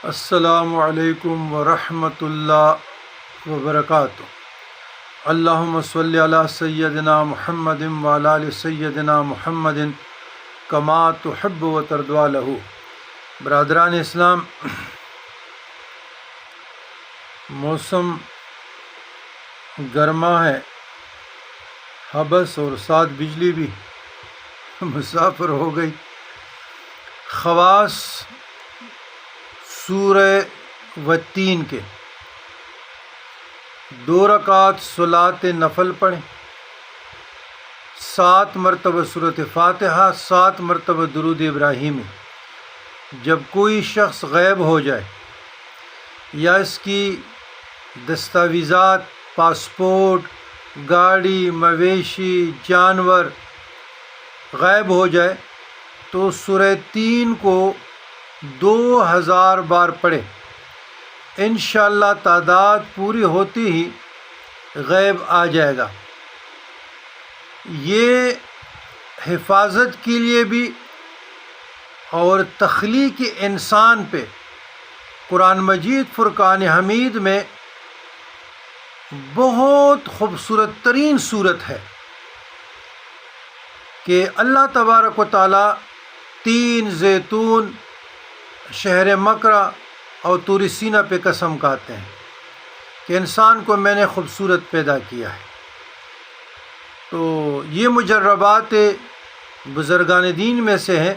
السلام علیکم ورحمۃ اللہ وبرکاتہ۔ اللہم صلی علی سیدنا محمد وعلی آل سیدنا محمد کما تحب و ترضی لہ۔ برادران اسلام، موسم گرما ہے، حبس اور ساتھ بجلی بھی مسافر ہو گئی۔ خواص سورہ والتین کے 2 رکعت صلاۃ نفل پڑھیں، 7 مرتبہ سورۃ فاتحہ، 7 مرتبہ درود ابراہیمی۔ جب کوئی شخص غائب ہو جائے یا اس کی دستاویزات، پاسپورٹ، گاڑی، مویشی، جانور غائب ہو جائے تو سورہ 3 کو 2000 بار پڑھے، انشاءاللہ تعداد پوری ہوتی ہی غیب آ جائے گا۔ یہ حفاظت کے لیے بھی اور تخلیق انسان پہ قرآن مجید فرقان حمید میں بہت خوبصورت ترین صورت ہے کہ اللہ تبارک و تعالیٰ 3 زیتون، شہر مکہ اور طور سینا پہ قسم کھاتے ہیں کہ انسان کو میں نے خوبصورت پیدا کیا ہے۔ تو یہ مجربات بزرگان دین میں سے ہیں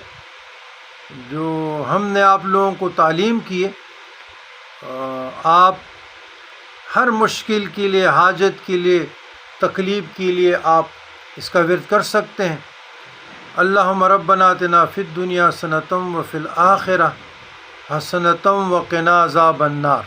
جو ہم نے آپ لوگوں کو تعلیم کی ہے۔ آپ ہر مشکل کے لیے، حاجت کے لیے، تکلیف کے لیے آپ اس کا ورد کر سکتے ہیں۔ اللہم ربنا آتنا فی الدنیا حسنۃ وفی الآخرہ حسنۃ وقنا عذاب النار۔